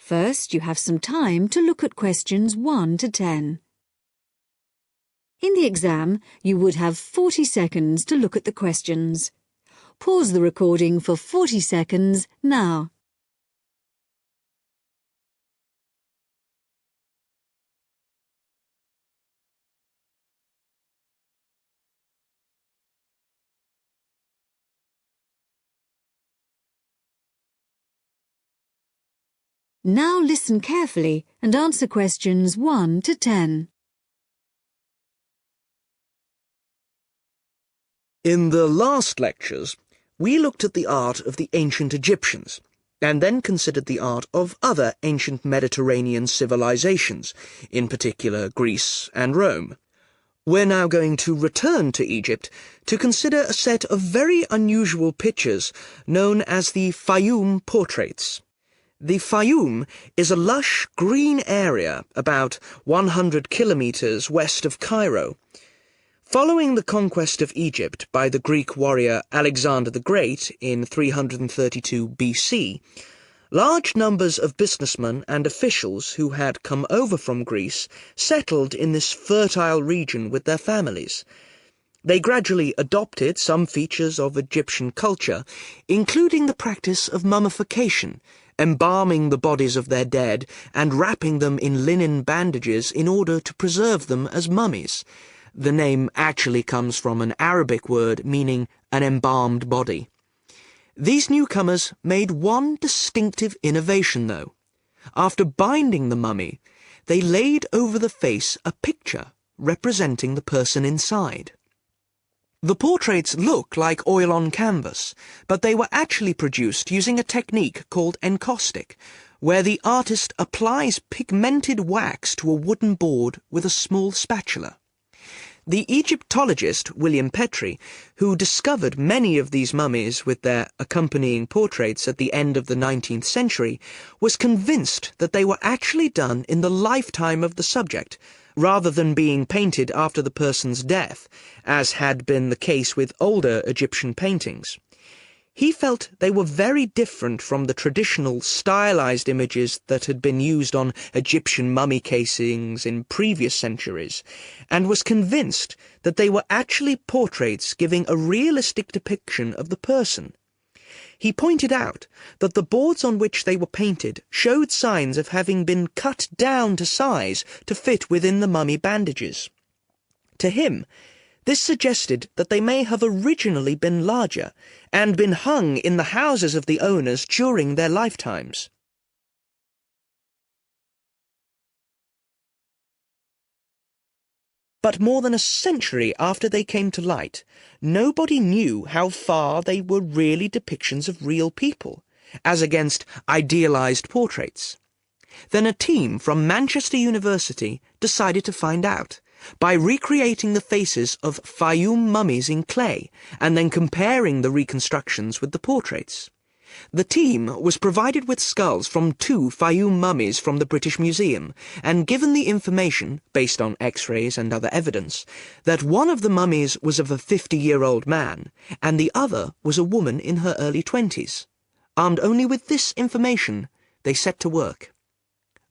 First, you have some time to look at questions 1 to 10. In the exam, you would have 40 seconds to look at the questions. Pause the recording for 40 seconds now. Now listen carefully and answer questions 1 to 10. In the last lectures, we looked at the art of the ancient Egyptians, and then considered the art of other ancient Mediterranean civilizations, in particular Greece and Rome. We're now going to return to Egypt to consider a set of very unusual pictures known as the Phyoum Portraits. The Phyoum is a lush green area about 100 kilometers west of Cairo. Following the conquest of Egypt by the Greek warrior Alexander the Great in 332 BC, large numbers of businessmen and officials who had come over from Greece settled in this fertile region with their families. They gradually adopted some features of Egyptian culture, including the practice of mummification, embalming the bodies of their dead and wrapping them in linen bandages in order to preserve them as mummies. The name actually comes from an Arabic word meaning an embalmed body. These newcomers made one distinctive innovation, though. After binding the mummy, they laid over the face a picture representing the person inside. The portraits look like oil on canvas, but they were actually produced using a technique called encaustic, where the artist applies pigmented wax to a wooden board with a small spatula. The Egyptologist William Petrie, who discovered many of these mummies with their accompanying portraits at the end of the 19th century, was convinced that they were actually done in the lifetime of the subject, rather than being painted after the person's death, as had been the case with older Egyptian paintings. He felt they were very different from the traditional stylized images that had been used on Egyptian mummy casings in previous centuries, and was convinced that they were actually portraits giving a realistic depiction of the person. He pointed out that the boards on which they were painted showed signs of having been cut down to size to fit within the mummy bandages. To him, this suggested that they may have originally been larger and been hung in the houses of the owners during their lifetimes. But more than a century after they came to light, nobody knew how far they were really depictions of real people, as against idealized portraits. Then a team from Manchester University decided to find out, by recreating the faces of Phyoum mummies in clay and then comparing the reconstructions with the portraits. The team was provided with skulls from 2 Phyoum mummies from the British Museum and given the information, based on X-rays and other evidence, that one of the mummies was of a 50-year-old man and the other was a woman in her early 20s. Armed only with this information, they set to work.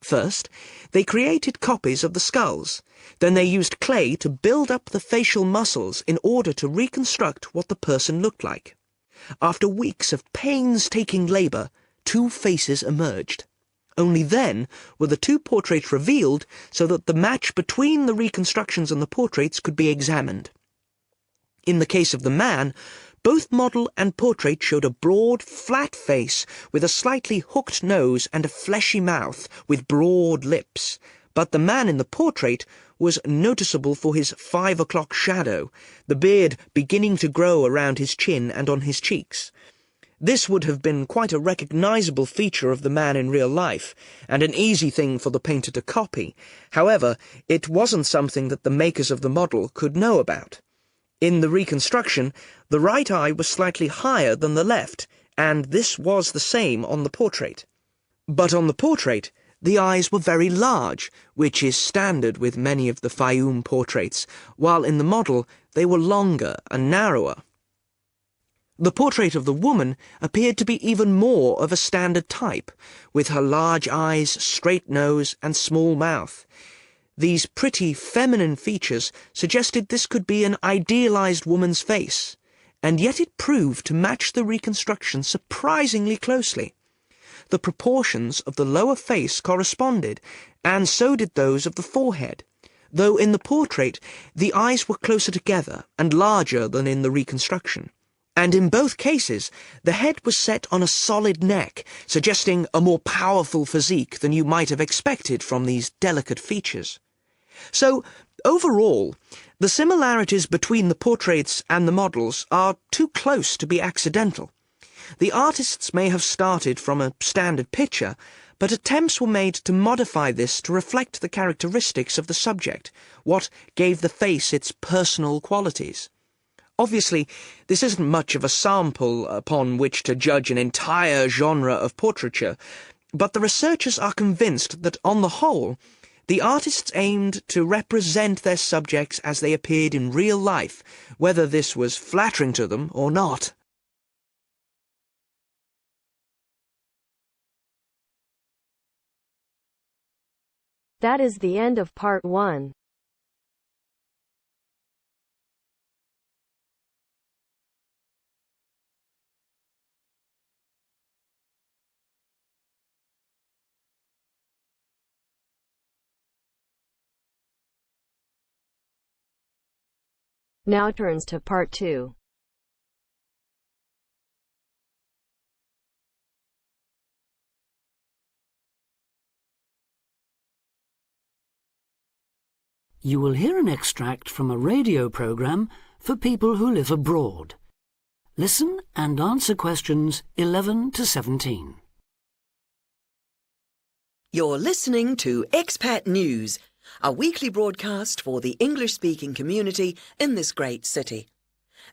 First, they created copies of the skulls. Then they used clay to build up the facial muscles in order to reconstruct what the person looked like. After weeks of painstaking labour, 2 faces emerged. Only then were the 2 portraits revealed so that the match between the reconstructions and the portraits could be examined. In the case of the man, both model and portrait showed a broad, flat face with a slightly hooked nose and a fleshy mouth with broad lips, but the man in the portrait was noticeable for his 5 o'clock shadow, the beard beginning to grow around his chin and on his cheeks. This would have been quite a recognizable feature of the man in real life, and an easy thing for the painter to copy. However, it wasn't something that the makers of the model could know about. In the reconstruction, the right eye was slightly higher than the left, and this was the same on the portrait. But on the portrait, the eyes were very large, which is standard with many of the Phyoum portraits, while in the model they were longer and narrower. The portrait of the woman appeared to be even more of a standard type, with her large eyes, straight nose, and small mouth. These pretty feminine features suggested this could be an idealized woman's face, and yet it proved to match the reconstruction surprisingly closely. The proportions of the lower face corresponded, and so did those of the forehead, though in the portrait the eyes were closer together and larger than in the reconstruction. And in both cases, the head was set on a solid neck, suggesting a more powerful physique than you might have expected from these delicate features. So, overall, the similarities between the portraits and the models are too close to be accidental. The artists may have started from a standard picture, but attempts were made to modify this to reflect the characteristics of the subject, what gave the face its personal qualities. Obviously, this isn't much of a sample upon which to judge an entire genre of portraiture, but the researchers are convinced that, on the whole, the artists aimed to represent their subjects as they appeared in real life, whether this was flattering to them or not. That is the end of part 1. Now turns to part 2. You will hear an extract from a radio program for people who live abroad. Listen and answer questions 11 to 17. You're listening to Expat News, a weekly broadcast for the English-speaking community in this great city.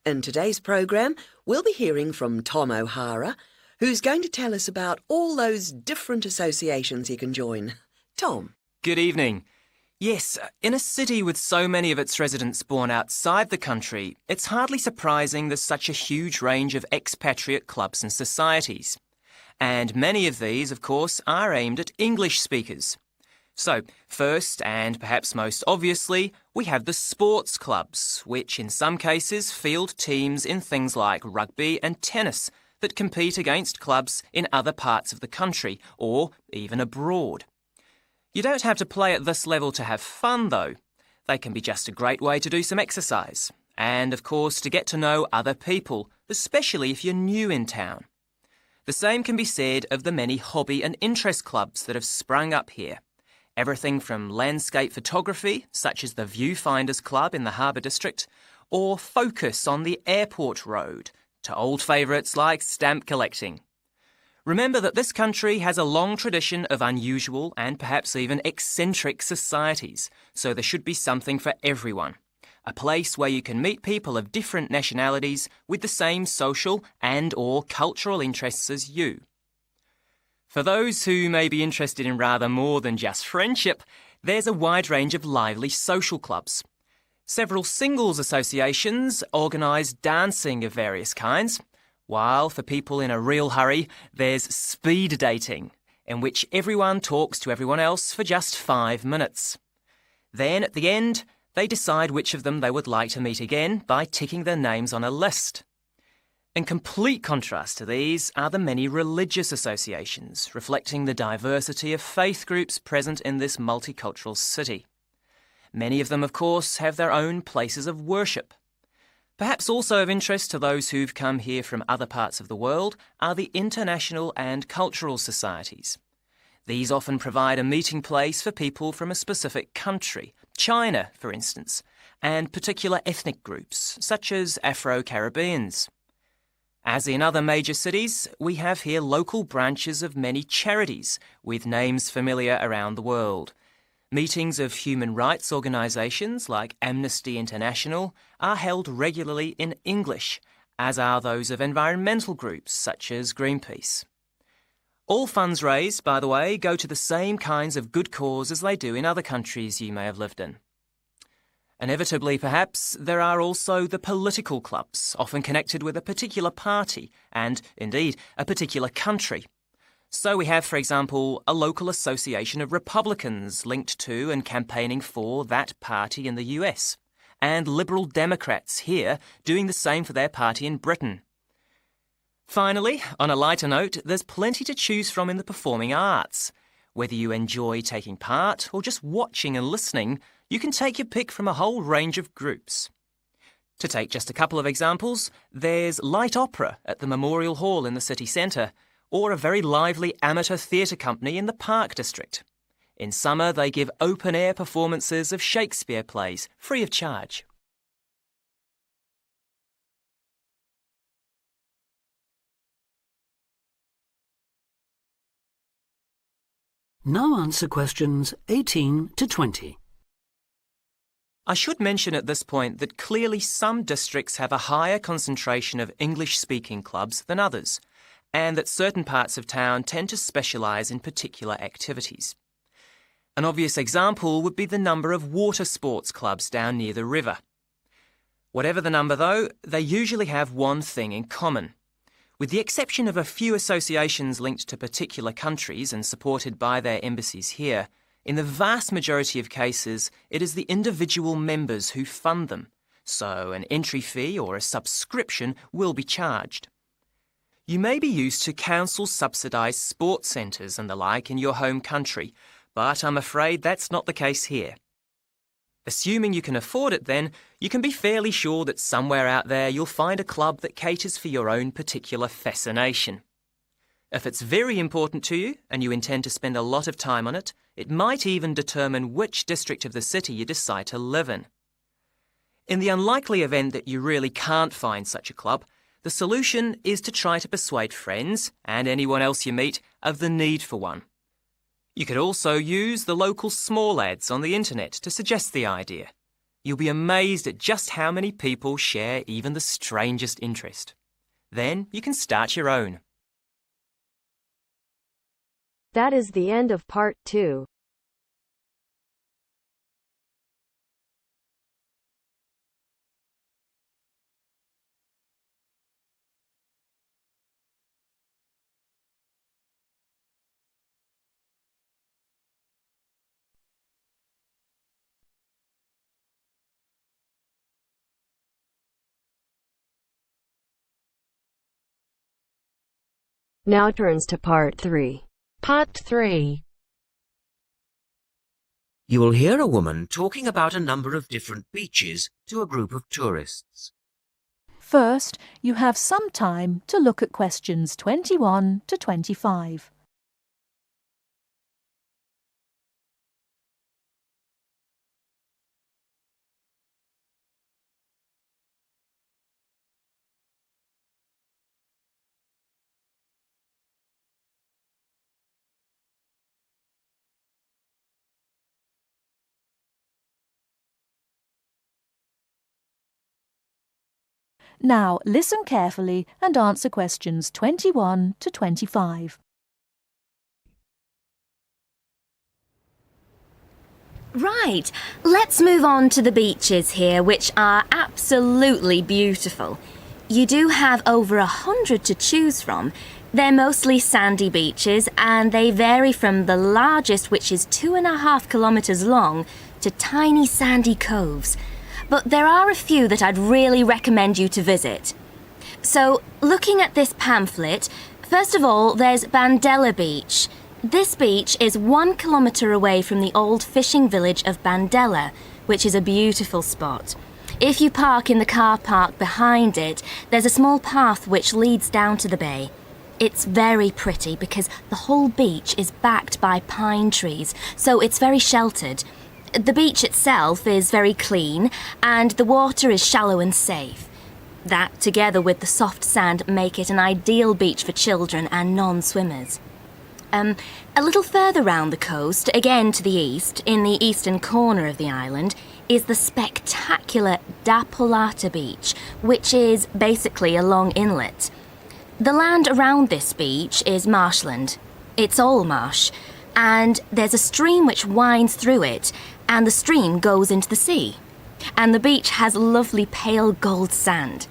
In today's programme, we'll be hearing from Tom O'Hara, who's going to tell us about all those different associations you can join. Tom. Good evening. Yes, in a city with so many of its residents born outside the country, it's hardly surprising there's such a huge range of expatriate clubs and societies. And many of these, of course, are aimed at English speakers. So, first, and perhaps most obviously, we have the sports clubs, which in some cases field teams in things like rugby and tennis that compete against clubs in other parts of the country, or even abroad. You don't have to play at this level to have fun, though. They can be just a great way to do some exercise, and of course to get to know other people, especially if you're new in town. The same can be said of the many hobby and interest clubs that have sprung up here. Everything from landscape photography, such as the Viewfinders Club in the Harbour District, or Focus on the Airport Road, to old favourites like stamp collecting. Remember that this country has a long tradition of unusual and perhaps even eccentric societies, so there should be something for everyone. A place where you can meet people of different nationalities with the same social and/or cultural interests as you. For those who may be interested in rather more than just friendship, there's a wide range of lively social clubs. Several singles associations organise dancing of various kinds, while for people in a real hurry, there's speed dating, in which everyone talks to everyone else for just 5 minutes. Then, at the end, they decide which of them they would like to meet again by ticking their names on a list. In complete contrast to these are the many religious associations, reflecting the diversity of faith groups present in this multicultural city. Many of them, of course, have their own places of worship. Perhaps also of interest to those who've come here from other parts of the world are the international and cultural societies. These often provide a meeting place for people from a specific country, China, for instance, and particular ethnic groups, such as Afro-Caribbeans. As in other major cities, we have here local branches of many charities with names familiar around the world. Meetings of human rights organisations like Amnesty International are held regularly in English, as are those of environmental groups such as Greenpeace. All funds raised, by the way, go to the same kinds of good cause as they do in other countries you may have lived in. Inevitably, perhaps, there are also the political clubs, often connected with a particular party and, indeed, a particular country. So we have, for example, a local association of Republicans linked to and campaigning for that party in the US, and Liberal Democrats here doing the same for their party in Britain. Finally, on a lighter note, there's plenty to choose from in the performing arts. Whether you enjoy taking part or just watching and listening, you can take your pick from a whole range of groups. To take just a couple of examples, there's light opera at the Memorial Hall in the city centre, or a very lively amateur theatre company in the Park District. In summer, they give open-air performances of Shakespeare plays, free of charge. Now answer questions 18 to 20. I should mention at this point that clearly some districts have a higher concentration of English-speaking clubs than others, and that certain parts of town tend to specialise in particular activities. An obvious example would be the number of water sports clubs down near the river. Whatever the number, though, they usually have one thing in common. With the exception of a few associations linked to particular countries and supported by their embassies here, in the vast majority of cases, it is the individual members who fund them, so an entry fee or a subscription will be charged. You may be used to council-subsidised sports centres and the like in your home country, but I'm afraid that's not the case here. Assuming you can afford it then, you can be fairly sure that somewhere out there you'll find a club that caters for your own particular fascination. If it's very important to you and you intend to spend a lot of time on it, it might even determine which district of the city you decide to live in. In the unlikely event that you really can't find such a club, the solution is to try to persuade friends and anyone else you meet of the need for one. You could also use the local small ads on the internet to suggest the idea. You'll be amazed at just how many people share even the strangest interest. Then you can start your own. That is the end of part 2. Now turns to part 3. Part 3. You will hear a woman talking about a number of different beaches to a group of tourists. First, you have some time to look at questions 21 to 25. Now listen carefully and answer questions 21 to 25. Right, let's move on to the beaches here, which are absolutely beautiful. You do have over 100 to choose from. They're mostly sandy beaches and they vary from the largest, which is 2.5 kilometres long, to tiny sandy coves. But there are a few that I'd really recommend you to visit. So, looking at this pamphlet, first of all, there's Bandella Beach. This beach is 1 kilometre away from the old fishing village of Bandella, which is a beautiful spot. If you park in the car park behind it, there's a small path which leads down to the bay. It's very pretty because the whole beach is backed by pine trees, so it's very sheltered. The beach itself is very clean and the water is shallow and safe. That, together with the soft sand, make it an ideal beach for children and non-swimmers. A little further round the coast, again to the east, in the eastern corner of the island, is the spectacular Da Polata Beach, which is basically a long inlet. The land around this beach is marshland. It's all marsh, and there's a stream which winds through it, and the stream goes into the sea. and the beach has lovely pale gold sand.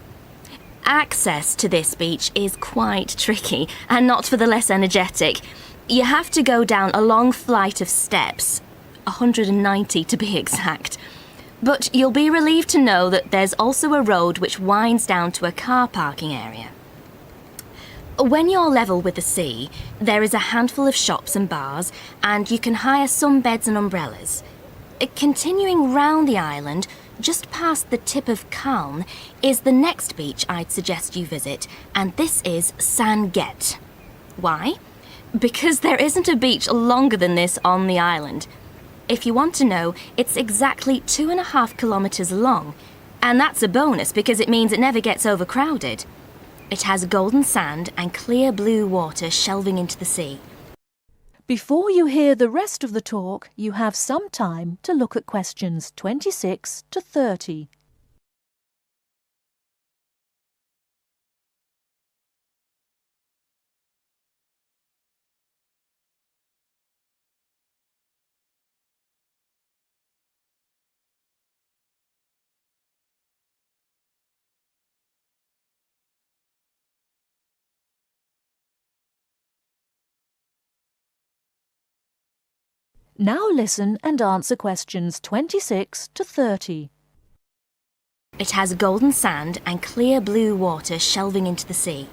Access to this beach is quite tricky and not for the less energetic. You have to go down a long flight of steps, 190 to be exact. But you'll be relieved to know that there's also a road which winds down to a car parking area. When you're level with the sea, there is a handful of shops and bars, and you can hire some beds and umbrellas. Continuing round the island, just past the tip of Calne, is the next beach I'd suggest you visit, and this is Sanget. Why? Because there isn't a beach longer than this on the island. If you want to know, it's exactly 2.5 kilometres long, and that's a bonus because it means it never gets overcrowded. It has golden sand and clear blue water shelving into the sea. Before you hear the rest of the talk, you have some time to look at questions 26 to 30. Now listen and answer questions 26 to 30. It has golden sand and clear blue water shelving into the sea.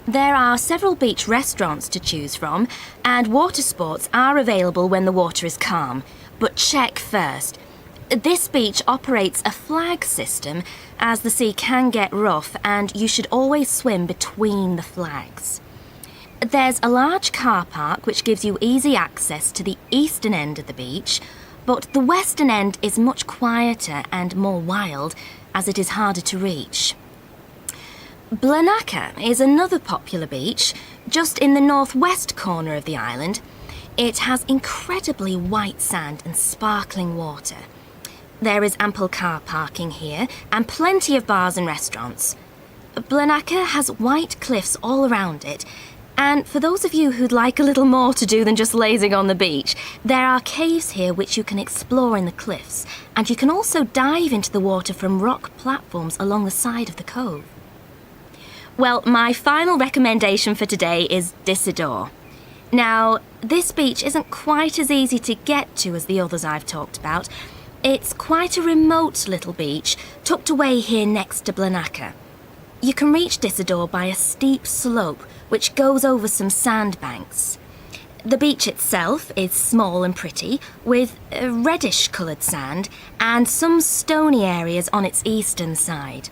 There are several beach restaurants to choose from, and water sports are available when the water is calm. But check first. This beach operates a flag system, as the sea can get rough and you should always swim between the flags. There's a large car park which gives you easy access to the eastern end of the beach, but the western end is much quieter and more wild, as it is harder to reach. Blanaka is another popular beach, just in the northwest corner of the island. It has incredibly white sand and sparkling water. There is ample car parking here and plenty of bars and restaurants. Blanaka has white cliffs all around it, and for those of you who'd like a little more to do than just lazing on the beach, there are caves here which you can explore in the cliffs, and you can also dive into the water from rock platforms along the side of the cove. Well, my final recommendation for today is Disador. Now, this beach isn't quite as easy to get to as the others I've talked about. It's quite a remote little beach, tucked away here next to Blanaka. You can reach Disador by a steep slope which goes over some sandbanks. The beach itself is small and pretty, with reddish-coloured sand and some stony areas on its eastern side.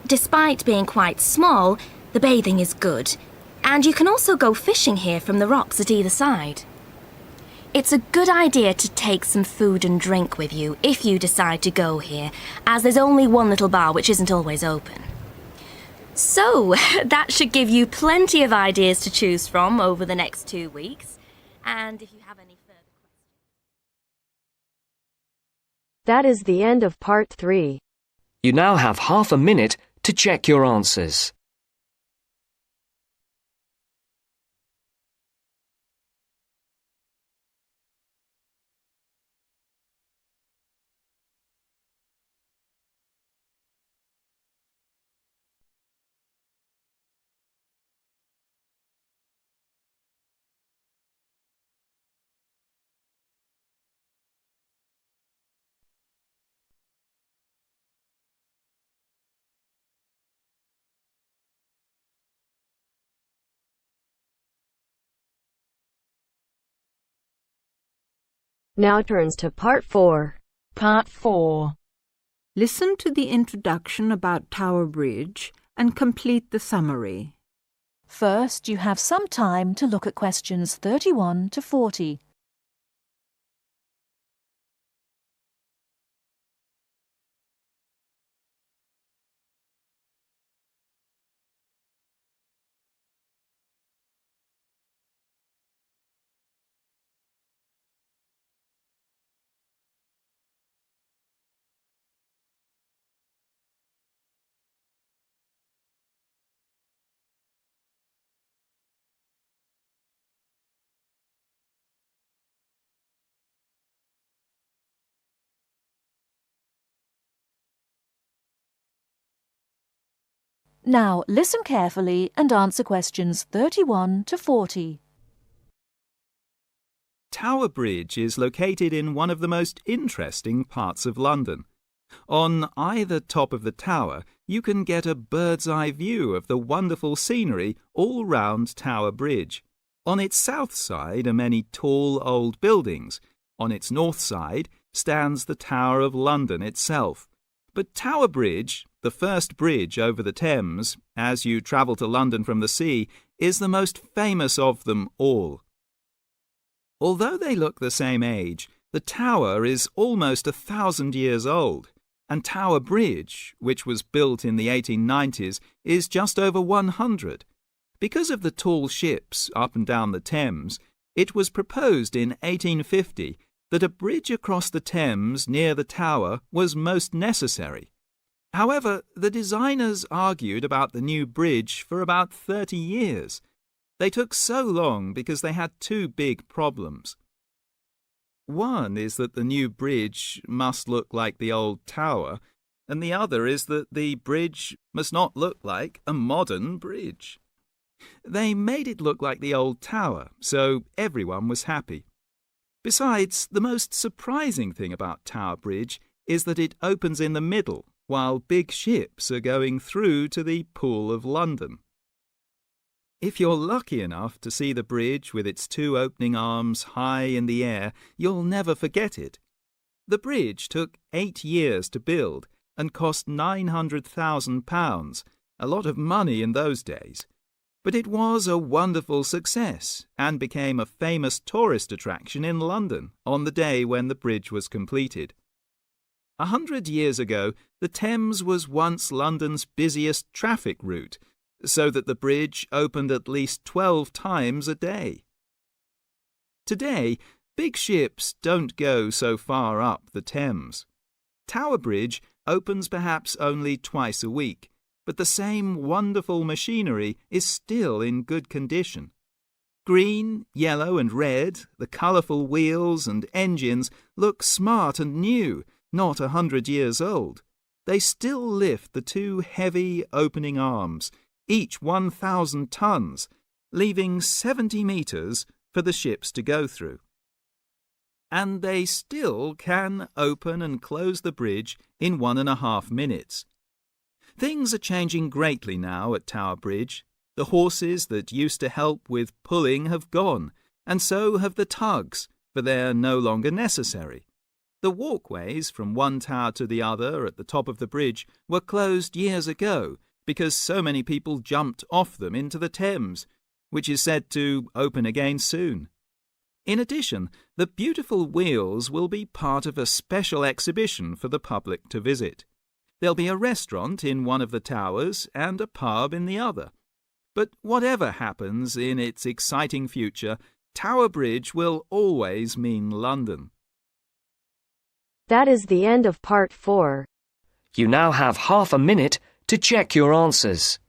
Despite being quite small, the bathing is good, and you can also go fishing here from the rocks at either side. It's a good idea to take some food and drink with you if you decide to go here, as there's only one little bar which isn't always open. So, that should give you plenty of ideas to choose from over the next 2 weeks. And if you have any further questions... That is the end of part 3. You now have half a minute to check your answers. Now turns to part 4. Part 4. Listen to the introduction about Tower Bridge and complete the summary. First, you have some time to look at questions 31 to 40. Now listen carefully and answer questions 31 to 40. Tower Bridge is located in one of the most interesting parts of London. On either top of the tower, you can get a bird's-eye view of the wonderful scenery all round Tower Bridge. On its south side are many tall old buildings. On its north side stands the Tower of London itself. But Tower Bridge, the first bridge over the Thames, as you travel to London from the sea, is the most famous of them all. Although they look the same age, the tower is almost 1,000 years old, and Tower Bridge, which was built in the 1890s, is just over 100. Because of the tall ships up and down the Thames, it was proposed in 1850 that a bridge across the Thames near the tower was most necessary. However, the designers argued about the new bridge for about 30 years. They took so long because they had two big problems. One is that the new bridge must look like the old tower, and the other is that the bridge must not look like a modern bridge. They made it look like the old tower, so everyone was happy. Besides, the most surprising thing about Tower Bridge is that it opens in the middle, while big ships are going through to the Pool of London. If you're lucky enough to see the bridge with its two opening arms high in the air, you'll never forget it. The bridge took 8 years to build and cost £900,000, a lot of money in those days. But it was a wonderful success and became a famous tourist attraction in London on the day when the bridge was completed. 100 years ago, the Thames was once London's busiest traffic route, so that the bridge opened at least 12 times a day. Today, big ships don't go so far up the Thames. Tower Bridge opens perhaps only twice a week, but the same wonderful machinery is still in good condition. Green, yellow and red, the colourful wheels and engines look smart and new, not 100 years old. They still lift the two heavy opening arms, each 1,000 tons, leaving 70 metres for the ships to go through. And they still can open and close the bridge in 1.5 minutes. Things are changing greatly now at Tower Bridge. The horses that used to help with pulling have gone, and so have the tugs, for they're no longer necessary. The walkways from one tower to the other at the top of the bridge were closed years ago because so many people jumped off them into the Thames, which is said to open again soon. In addition, the beautiful wheels will be part of a special exhibition for the public to visit. There'll be a restaurant in one of the towers and a pub in the other. But whatever happens in its exciting future, Tower Bridge will always mean London. That is the end of part 4. You now have half a minute to check your answers.